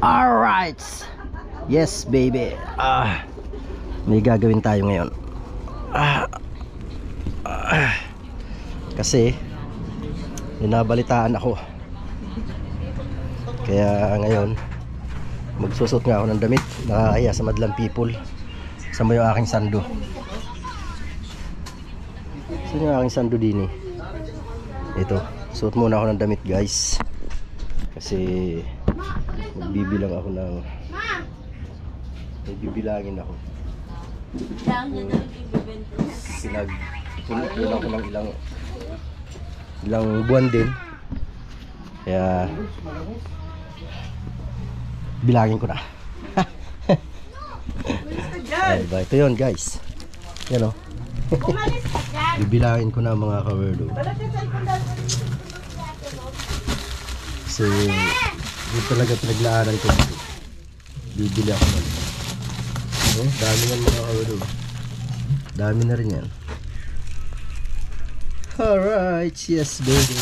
Alright. Yes baby. May gagawin tayo ngayon. Kasi binabalitaan ako. Kaya ngayon magsusot nga ako ng damit. Nakakaya sa madlang people. Sama yung aking sando. Saan yung aking sando din eh? Ito, suot muna ako ng damit guys. Kasi magbibilang ako ng bibilangin ako. Pinag-puno ko ng ilang buwan din. Kaya bilangin ko na. Diba? Ito yun guys. Yan o. Bibilangin ko na mga kawerdo. Kasi yun talaga pinaglaanan ko. Bibili ako nun. Dami yan mga kawerdo. Dami na rin yan. Alright, yes baby.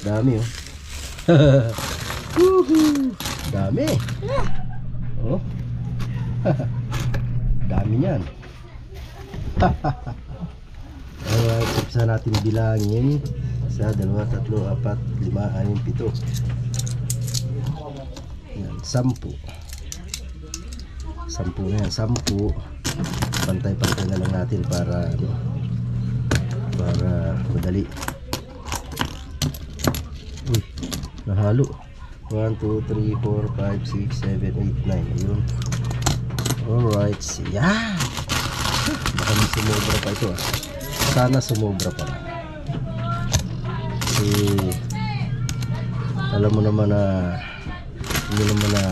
Dami oh. Dami. Oh. Dami niyan. Alright, umpisa natin bilangin. 1, 2, 3, 4, 5, 6, 7. Yan, 10. 10 na yan, 10. Pantay-pantay na lang natin para ano, para madali. Uy, nahalo. 1, 2, 3, 4, 5, 6, 7, 8, 9. Ayun. Alright, yan. Baka may sumobra pa ito ah. Sana sumobra pa. Kasi alam mo naman na hindi naman na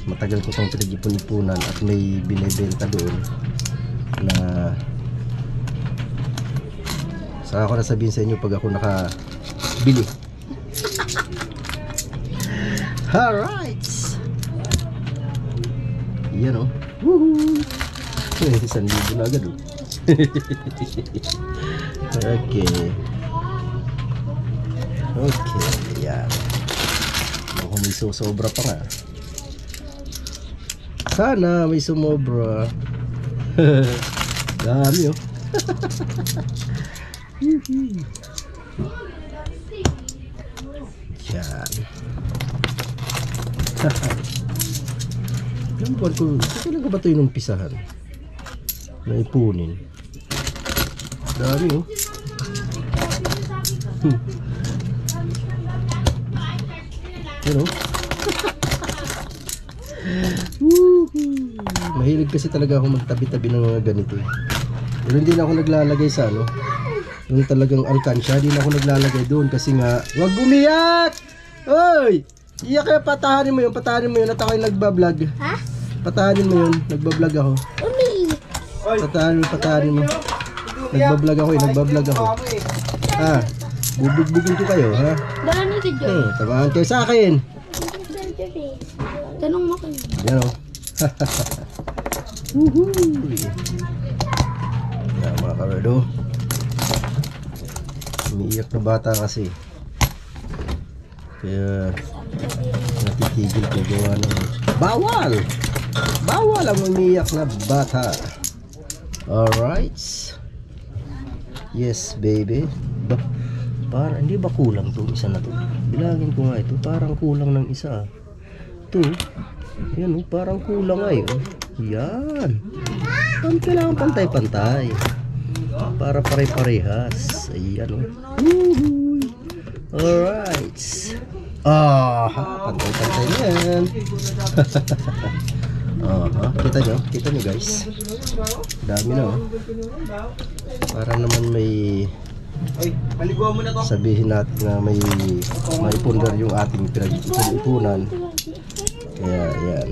matagal ko itong pinag-ipon-ipunan at may binibenta doon na saka ko nasabihin sa inyo pag ako nakabili. Alright, yan o. Woohoo! 1,000 na agad o. Okay. Okay, yan. Kung may susobra pa nga. Sana may sumobra. Dami oh. Yan. Gampan ko. Talaga ba ito yung umpisahan? Naipunin. Dami oh. Yan oh. Mahilig kasi talaga ako magtabi-tabi ng mga ganito. Pero hindi na ako naglalagay sa ano, yung talagang alkansya. Hindi na ako naglalagay doon kasi nga, wag umiyak! Oy! Iyak kaya patahanin mo yun, at ako yung nagbablog. Ha? Patahanin mo yun, nagbablog ako. Umiyak! Patahanin mo. Nagbablog ako. Ha? Bubugbugin ko kayo, ha? Tabahan kayo sa akin. Tanong mo kayo. Yan o. Woohoo! Yan mga kawerdo. Umiiyak na bata kasi. Kaya natitigil ko gawa ng bawal! Bawal ang umiiyak na bata. Alright. Yes baby. Parang hindi ba kulang to isa na to? Bilangin ko nga ito. Parang kulang ng isa. Ito. Yan oh, parang kulang nga yun. Yan. Kailangan pantay-pantay. Para pare-parehas. Ayan oh. Woohoo! Alright. Pantay-pantay na yan. Kita nyo guys. Dami na oh. Para naman may sabihin natin na may pundar yung ating pinag-ipunan. Kaya yan.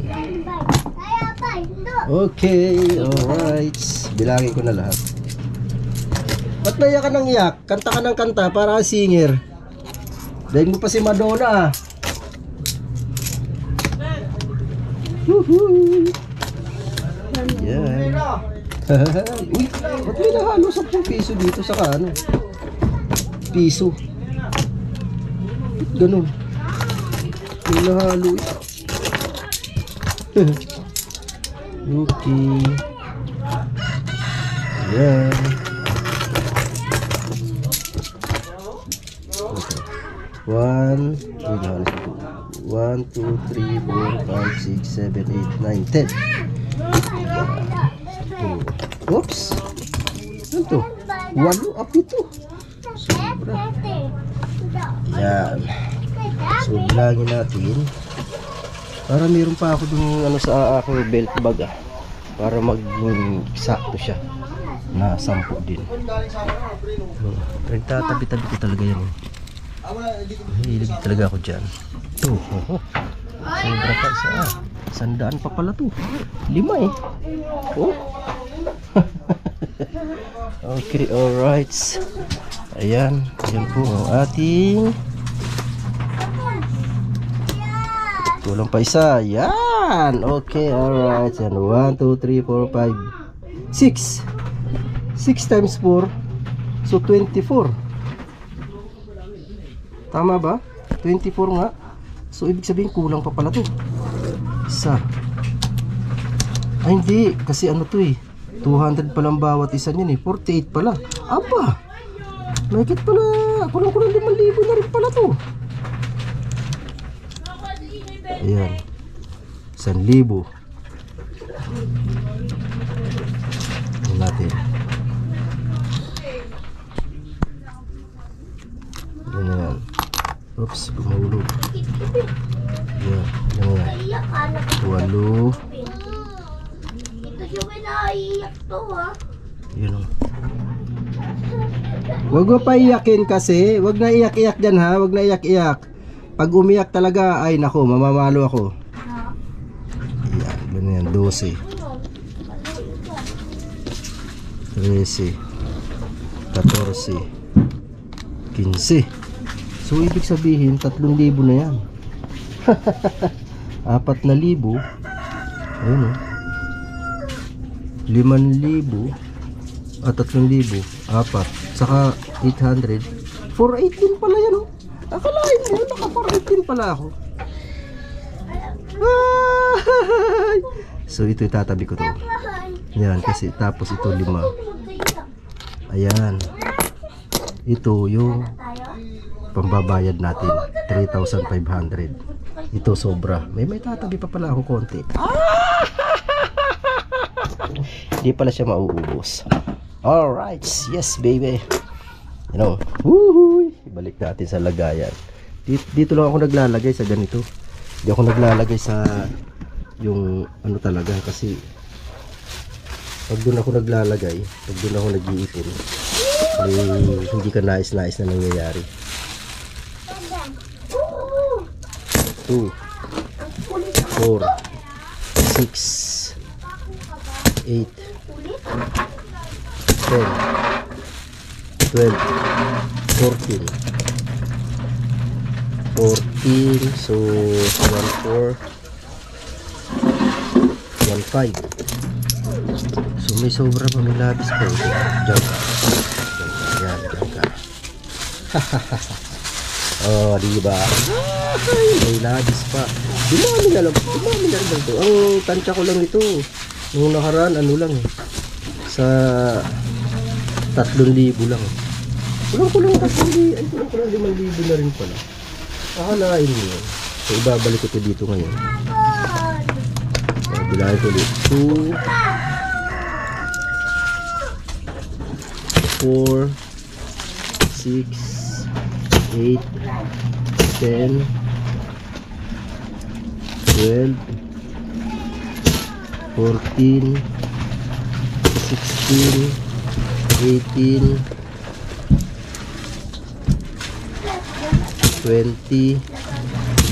Okay, alright. Bilangin ko na lahat. Ba't naiyak ka ng iyak? Kanta ka ng kanta para singer. Dahil mo pa si Madonna. Woohoo! Yan. Uy, ba't may nahalo 10 piso dito sa ano? Piso. Ganun. May nahalo ito. Okay. Ayan. Okay. 1, 2, 3, 4, 5, 6, 7, 8, 9, 10. Oops. Ano to? 8 up ito. Sobra. Yan. So, bilangin natin. Para meron pa ako dun ano sa aking belt bag para maging sakto siya. Na 10 din. Nagtatabi-tabi ko talaga yan. Hilig talaga ako dyan. Ito. Sobra pa isa. 100 pa pala to. 5 eh. Oh. Okay, alright. Ayan. Ayan po ang ating kulang pa isa. Yan. Okay, alright. Yan. 1, 2, 3, 4, 5, 6. 6 times 4. So 24. Tama ba? 24 nga. So ibig sabihin kulang pa pala to. Isa. Ay hindi. Kasi ano to eh. 200 pa lang bawat isa niyan eh. 48 pala. Aba. Nakikit pala. Kulang-kulang 5,000 na rin pala to. Ayan. 1,000. Ayan natin. Ayan na yan. Oops, gumahulog. Ayan. Ayan na yan. 8. Ito siya may naiiyak to ha. Ayan o. Huwag mo pa iyakin kasi. Huwag na iyak-iyak dyan ha. Huwag na iyak-iyak. Pag umiyak talaga, ay nako, mamamalo ako. Ayan, ganyan, 12 13 14 15. So ibig sabihin 3,000 na yan. 4,000. Ayun o. 5,000 at 3,000. 4 saka 800. 4,800 din pala yan o. Akalain mo, naka-4,800 pala ako. So ito itatabi ko to. Yan, kasi tapos ito 5. Ayan. Ito yung pambabayad natin, 3,500. Ito sobra. May tatabi pa pala akong konti. Hindi pala siya mauubos. Alright, yes baby. You know, woohoo! Ibalik natin sa lagayan. Dito lang ako naglalagay sa ganito. Hindi ako naglalagay sa yung ano talaga kasi pag doon ako naglalagay, pag doon ako nag-iipon, hindi ka nais-nais na nangyayari. 2 4 6 8 10 12 14 so 1 4 1 5. So may sobra pa, may labis pa eh. Diyan ka. Yan, diyan ka. Oh, diba? May labis pa. Dumami na lang to. Ang tansya ko lang ito. Nung nakaraan, ano lang eh. Sa 3,000 lang. Kulang-kulang 3,000. Ay, kulang-kulang 5,000 na rin pala. Akalain mo yun. So ibabalik ko ito dito ngayon. Bilahin ko ulit. 2 4 6 8 10 12 14 16 18 20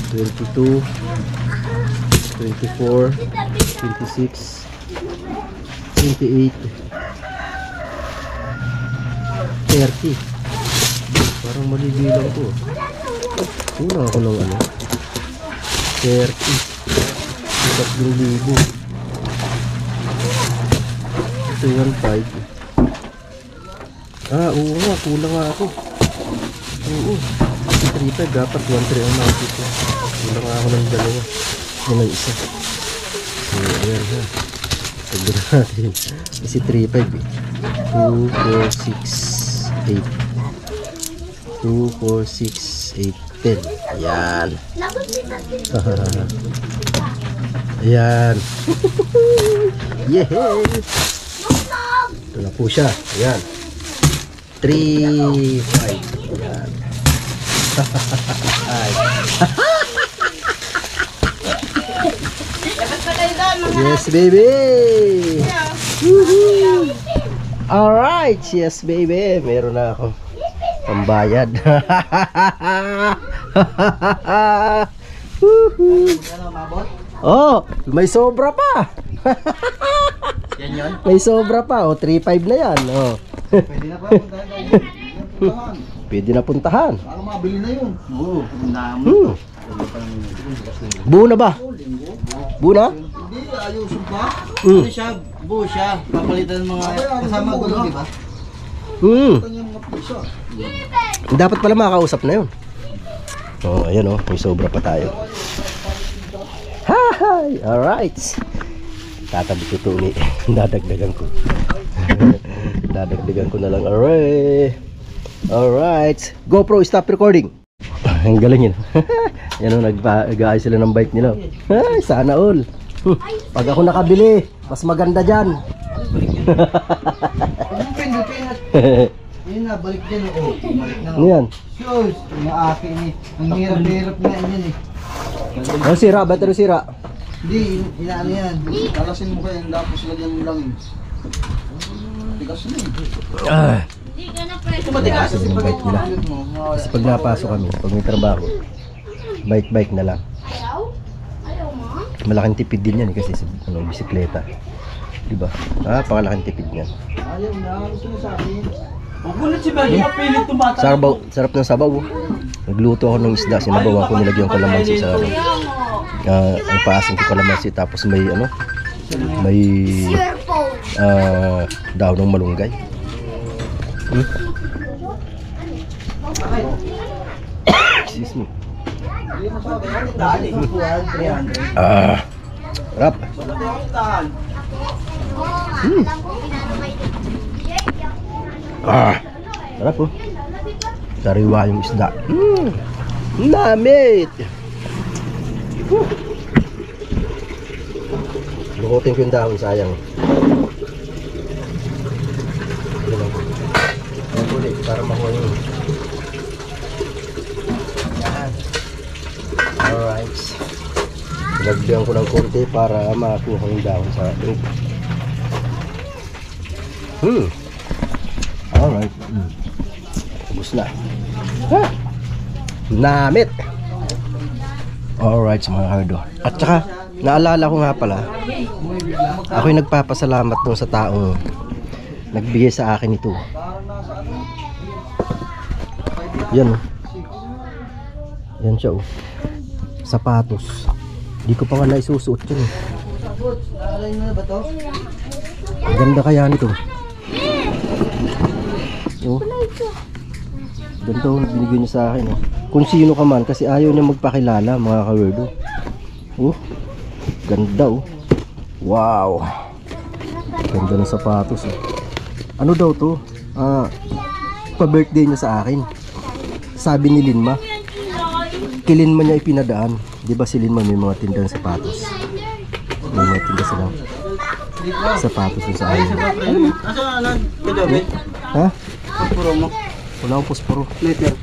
22 24 26 28 30. Parang malibilang ko. Kulang ako ng ano 30. 3,000. 315. Ah, oo nga, kulang nga ako. Oo. 3.5 dapat 1.3 ang nakikita ko. Kulang nga ako ng dalawa. Yan ang isa. So, ayan ha. Tagdan natin. Kasi 3.5 eh. 2, 4, 6, 8. 2, 4, 6, 8, 10. Ayan. Ayan. Yehey! Ito na po siya. Ayan. 3, 5. Ayan. Yes, baby! Woohoo! Alright! Yes, baby! Meron na ako pambayad. Woohoo! Oh! May sobra pa! Yan yun? May sobra pa. Oh, 3.5 na yan. Oh. Pwede na pa. Puntahan. Pwede na puntahan. Ano mabili na yun? Oo. Buo na ba? Buo na? Hindi, ayusin pa. Mm. Ano siya? Buo siya. Papalitan ng mga kasama gulo, di ba? Palitan yung mga piso. Dapat pala makakausap na yun. Oh, ayan oh. May sobra pa tayo. Hi! Alright. Tatabi ko ito ulit. Dadagdagan ko. Dadagdagan ko na lang. Alright. GoPro, stop recording. Ang galing yun. Yan o, nag-aayos sila ng bike nila. Ay, sana all. Pag ako nakabili, mas maganda dyan. Yun na, balik din. Oo, balik na. Ano yan? Shoes, mga akin eh. Ang hirap-hirap na yan eh. Ano sira? Battery sira? Hindi, inaano yan. Kalasin mo kayo, tapos lagyan mo lang yun. Tigas na eh. Ah. Matigas Kasi yung bike nila. Kasi pag napasok kami, pag may trabaho, bike na lang. Malaking tipid din yan eh, kasi sa bisikleta. Diba? Ah, pangalaking tipid yan. Ayaw na, gusto mo sa akin. Magulat si Bagay, mapilit tumata. Sarap ng sabaw. Nagluto ako ng isda, sinabawan ko, nilagyan ko kalamansi sa ano. Ang paasin ko kalamansi, tapos may ano, may daon ng malunggay. Excuse me. Rap. Sarap po. Sariwa yung isda. Namit. Lukutin ko yung dahon, sayang. Yan ulit, para makuha yun. Yan. Alright. Lagyan ko ng konti para makakuha yung dahon sa loob. Alright. Ubus na. Namit. Alright mga hardo. At saka naalala ko nga pala, ako'y nagpapasalamat dun sa taong nagbigay sa akin ito. Yan oh. Yan siya oh. Sapatos. Di ko pa nga naisusuot yun eh. Ang ganda kaya nito. Oh. Ganda oh, binigay niya sa akin oh. Kung sino ka man, kasi ayaw niya magpakilala mga kawerdo. Oh, ganda oh. Wow. Ganda ng sapatos oh. Ano daw to? Pa-birthday niya sa akin. Sabi ni Linma, kilin man niya ipinadaan. Di ba si Linma may mga tindang sapatos? May mga tinda silang sapatos yung sa akin. Asa kadabi? Ha? Puro mo. Wala akong posporo. Later.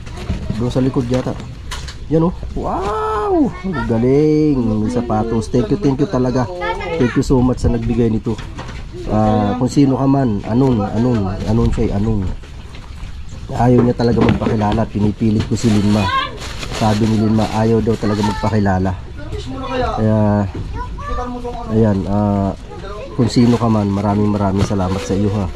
Doon sa likod yata. Yan oh. Wow! Ang galing. May sapatos. Thank you talaga. Thank you so much sa nagbigay nito. Kung sino ka man, anon siya, anon. Ayaw niya talaga magpakilala. Pinipilit ko si Linma. Sabi ni Linma, ayaw daw talaga magpakilala. Kaya, ayan, kung sino ka man, maraming salamat sa iyo ha.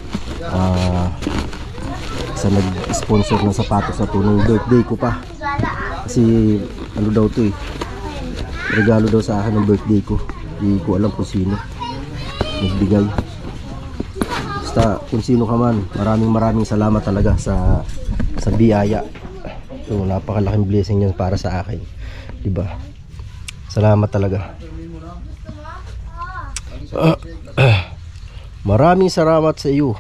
Sa nag-sponsor ng sapatos na to nung birthday ko pa. Kasi ano daw to eh, regalo daw sa akin ng birthday ko. Hindi ko alam kung sino nagbigay. Basta kung sino ka man, maraming salamat talaga sa biyaya. So napakalaking blessing yan para sa akin, diba? Salamat talaga. Maraming salamat sa iyo.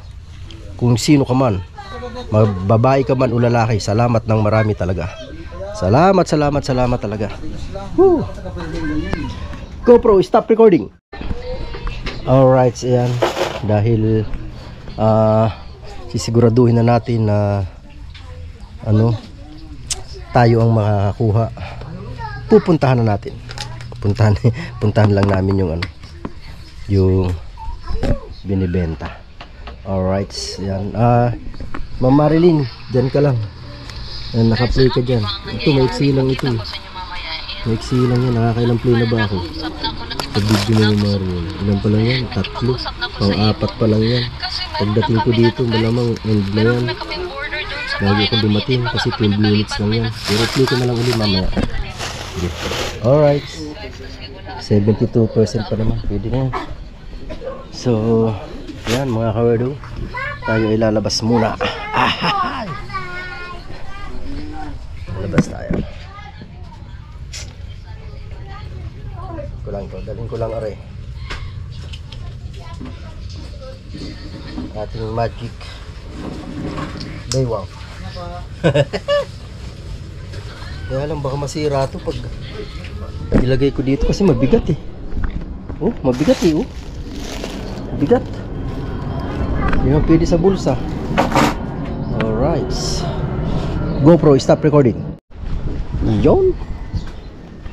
Kung sino ka man, babae ka man o lalaki, salamat ng marami talaga. Salamat talaga. Woo! GoPro, stop recording. Alright, ayan. Dahil sisiguraduhin na natin na tayo ang makakakuha. Pupuntahan na natin. Puntahan lang namin yung binibenta. Alright, ayan. Ma'am Marilyn, dyan ka lang. Ayan, naka-play ka dyan. Ito, maiksi lang ito. Maiksi lang yan. Nakakailang play na ba ako? Sa video na yung Marilyn. Ilan pa lang yan? 3. Pang-4 pa lang yan. Pagdating ko dito, malamang end na yan. Lagi akong dumating kasi 12 minutes lang yan. Pero play ko na lang ulit mamaya. Okay. Alright. 72% pa naman. Pwede na yan. So, yan mga kawerdo. Tayo ilalabas muna. Labas tayo. Dalhin ko lang are. Ating magic baywang. Kaya lang baka masira to pag ilagay ko dito kasi mabigat eh. Oh, mabigat eh oh. Mabigat. Hindi na pwede sa bulsa. Alright. GoPro, stop recording. Yun.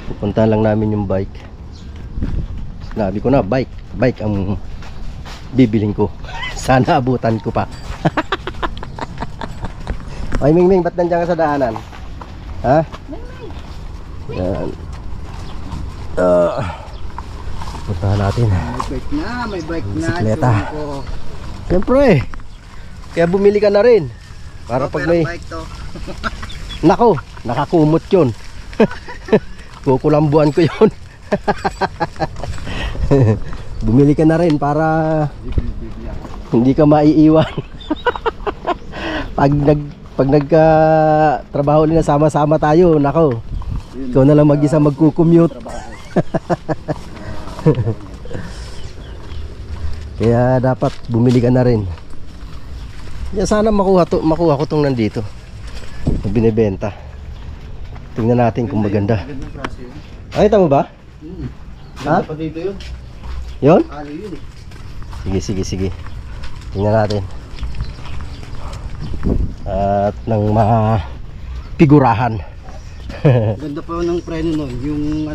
Pupuntahan lang namin yung bike. Sinabi ko na, bike ang bibiling ko. Sana abutan ko pa. Ay Mingming, ba't nandiyan ka sa daanan? Ha? Yan. Puntahan natin. May bike na. Bisikleta. Siyempre. Kaya bumili ka na rin. Para pag may bike to. Nako, nakakumot yun. Kukulambuan ko yun. Bumili ka na rin para hindi ka maiiwan. Pag nagka-trabaho ulit na sama-sama tayo, nako, ikaw na lang mag-isa magkukommute. Kaya dapat bumili ka na rin. Kaya sana makuha ko tong nandito na binibenta. Tingnan natin kung maganda. Ay, tama ba? Ha? Pa dito yun. Yun? Ano yun eh. Sige. Tingnan natin. At ng mga figurahan. Ganda pa ng preno nun. Yung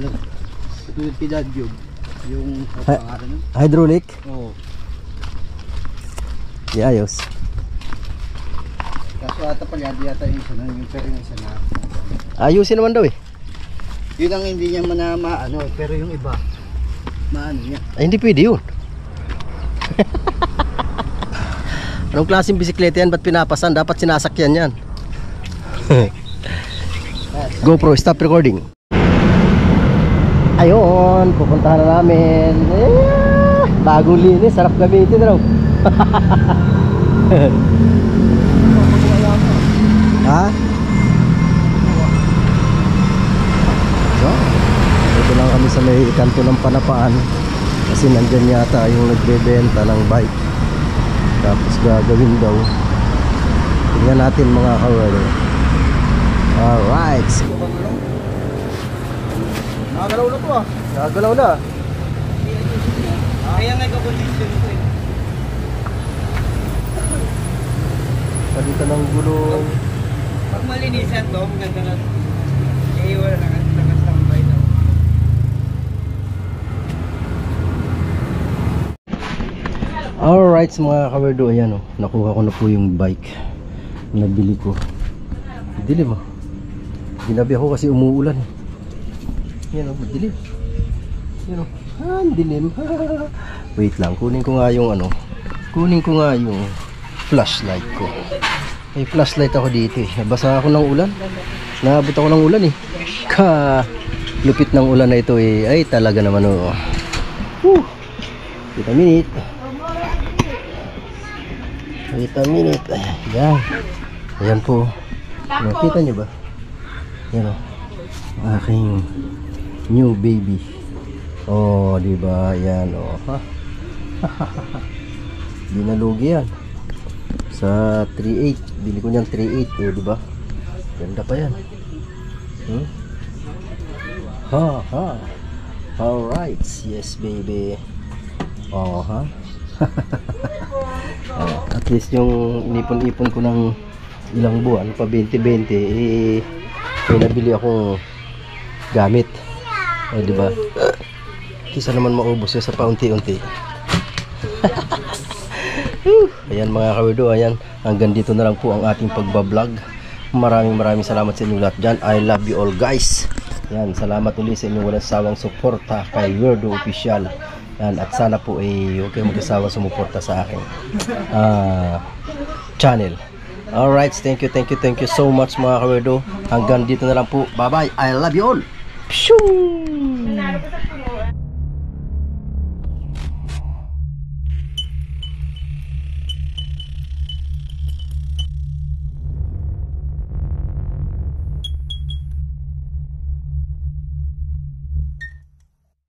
yung Pidadyog. Yung pangalan nun. Hydraulic? Oo. Di ayos. Kaso ata pala yata yung isa na. Yung pero yung isa na. Ayusin naman daw eh. Yun ang hindi niya maano. Pero yung iba, maano niya. Ay, hindi pwede yun. Anong klaseng bisikleta yan? Ba't pinapasan? Dapat sinasakyan yan. GoPro, stop recording. Ayun, pupuntahan na namin. Bagong linis, sarap gamitin raw. Ha? So, ito lang kami sa may kanto ng Panapaan. Kasi nandyan yata yung nagbebenta ng bike. Tapos gagawin daw. Tingnan natin mga kawalo. Alright. Nakagalaw na to ah. Nagalaw na. Kaya nga ikaw-condition ko eh. Palitan ng gulong. Pag malinisan to, maganda na. Eh, wala nakastambay na. Alright mga kawerdo, ayan o, nakuha ko na po yung bike na nabili ko. Dilim o. Ginabi ako kasi umuulan. Yan o, dilim. Yan o, dilim. Wait lang, kunin ko nga yung flashlight ko. May flashlight ako dito eh. Nabasa ako ng ulan. Naabot ako ng ulan eh. Lupit ng ulan na ito eh. Ay talaga naman o. Wait a minute. Wait a minute. Yan. Ayan po. Nakita niyo ba? Yan o. Aking new baby. Oh, di ba? Yan oh. Ha? Di nalugi yan. Sa 3.8. Bili ko niyan 3.8. Oh, di ba? Ganda pa yan. Ha ha. Alright. Yes, baby. Oh, ha? At least yung inipon-ipon ko ng ilang buwan, pa 20-20, eh, may nabili akong gamit. O, diba? Kisa naman maubos sa paunti-unti. Ayan mga kawerdo, ayan. Hanggang dito na lang po ang ating pagbablog. Maraming salamat sa inyo lahat dyan. I love you all guys. Ayan, salamat ulit sa inyong walang sawang suporta kay Weirdo Official. Yan, at sana po huwag kayong mag-asawa sumuporta sa akin channel. Alright, thank you so much mga kawerdo. Hanggang dito na lang po. Bye bye, I love you all. Pshoo!